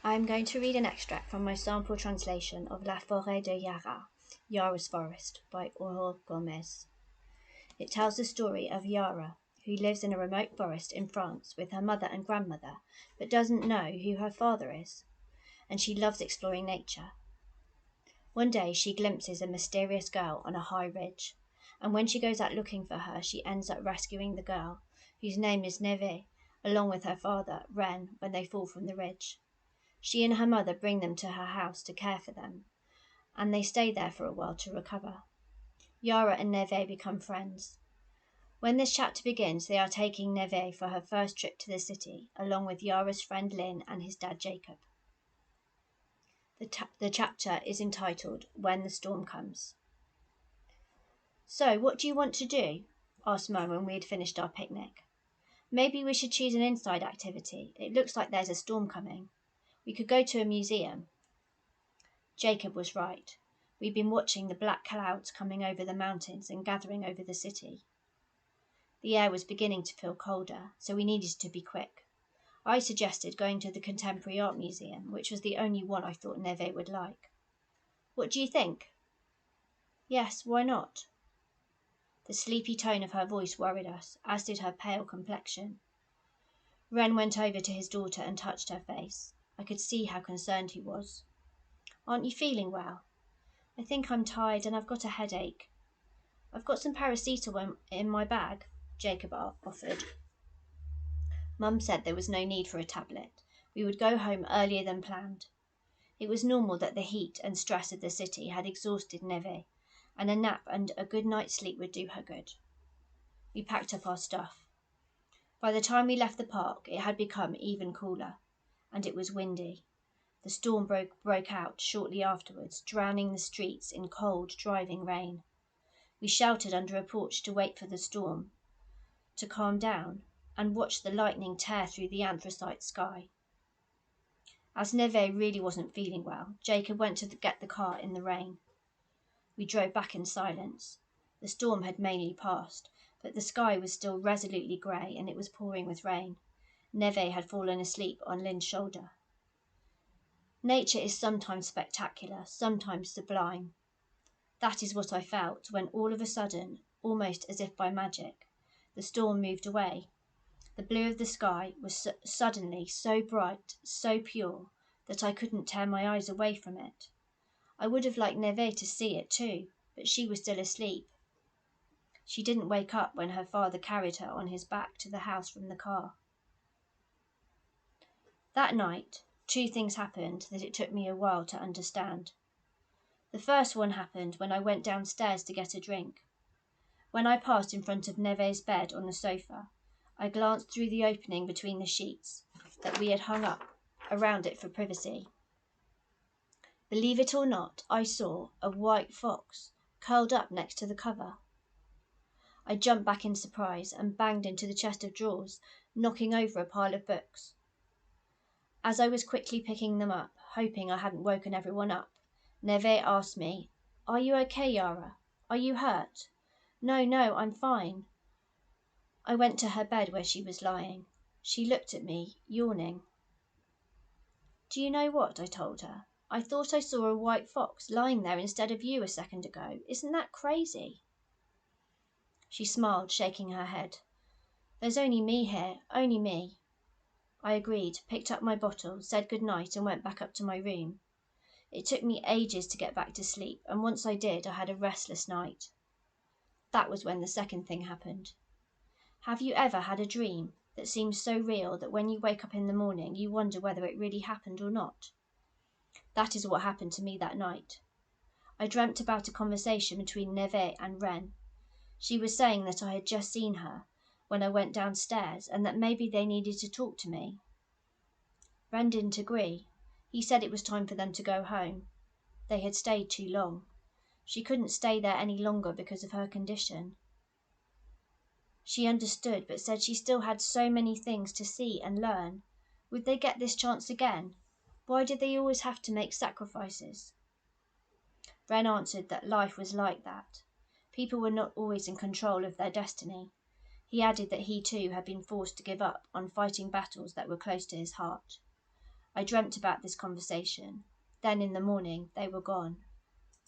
I am going to read an extract from my sample translation of La Forêt de Yara's Forest by Aurore Gomez. It tells the story of Yara, who lives in a remote forest in France with her mother and grandmother, but doesn't know who her father is, and she loves exploring nature. One day she glimpses a mysterious girl on a high ridge, and when she goes out looking for her, she ends up rescuing the girl, whose name is Neve, along with her father, Ren, when they fall from the ridge. She and her mother bring them to her house to care for them, and they stay there for a while to recover. Yara and Neve become friends. When this chapter begins, they are taking Neve for her first trip to the city, along with Yara's friend Lynn and his dad Jacob. The chapter is entitled When the Storm Comes. "So, what do you want to do?" asked Mum when we had finished our picnic. "Maybe we should choose an inside activity. It looks like there's a storm coming. We could go to a museum." Jacob was right. We'd been watching the black clouds coming over the mountains and gathering over the city. The air was beginning to feel colder, so we needed to be quick. I suggested going to the Contemporary Art Museum, which was the only one I thought Neve would like. "What do you think?" "Yes, why not?" The sleepy tone of her voice worried us, as did her pale complexion. Ren went over to his daughter and touched her face. I could see how concerned he was. "Aren't you feeling well?" "I think I'm tired and I've got a headache." "I've got some paracetamol in my bag," Jacob offered. Mum said there was no need for a tablet. We would go home earlier than planned. It was normal that the heat and stress of the city had exhausted Neve, and a nap and a good night's sleep would do her good. We packed up our stuff. By the time we left the park, it had become even cooler, and it was windy. The storm broke out shortly afterwards, drowning the streets in cold, driving rain. We sheltered under a porch to wait for the storm to calm down and watch the lightning tear through the anthracite sky. As Neve really wasn't feeling well, Jacob went to get the car in the rain. We drove back in silence. The storm had mainly passed, but the sky was still resolutely grey and it was pouring with rain. Neve had fallen asleep on Lynn's shoulder. Nature is sometimes spectacular, sometimes sublime. That is what I felt when all of a sudden, almost as if by magic, the storm moved away. The blue of the sky was suddenly so bright, so pure, that I couldn't tear my eyes away from it. I would have liked Neve to see it too, but she was still asleep. She didn't wake up when her father carried her on his back to the house from the car. That night, two things happened that it took me a while to understand. The first one happened when I went downstairs to get a drink. When I passed in front of Neve's bed on the sofa, I glanced through the opening between the sheets that we had hung up around it for privacy. Believe it or not, I saw a white fox curled up next to the cover. I jumped back in surprise and banged into the chest of drawers, knocking over a pile of books. As I was quickly picking them up, hoping I hadn't woken everyone up, Neve asked me, "Are you okay, Yara? Are you hurt?" No, I'm fine." I went to her bed where she was lying. She looked at me, yawning. "Do you know what?" I told her. "I thought I saw a white fox lying there instead of you a second ago. Isn't that crazy?" She smiled, shaking her head. "There's only me here, only me." I agreed, picked up my bottle, said good night and went back up to my room. It took me ages to get back to sleep, and once I did, I had a restless night. That was when the second thing happened. Have you ever had a dream that seems so real that when you wake up in the morning you wonder whether it really happened or not? That is what happened to me that night. I dreamt about a conversation between Neve and Ren. She was saying that I had just seen her when I went downstairs and that maybe they needed to talk to me. Ren didn't agree. He said it was time for them to go home. They had stayed too long. She couldn't stay there any longer because of her condition. She understood, but said she still had so many things to see and learn. Would they get this chance again? Why did they always have to make sacrifices? Ren answered that life was like that. People were not always in control of their destiny. He added that he too had been forced to give up on fighting battles that were close to his heart. I dreamt about this conversation. Then in the morning they were gone.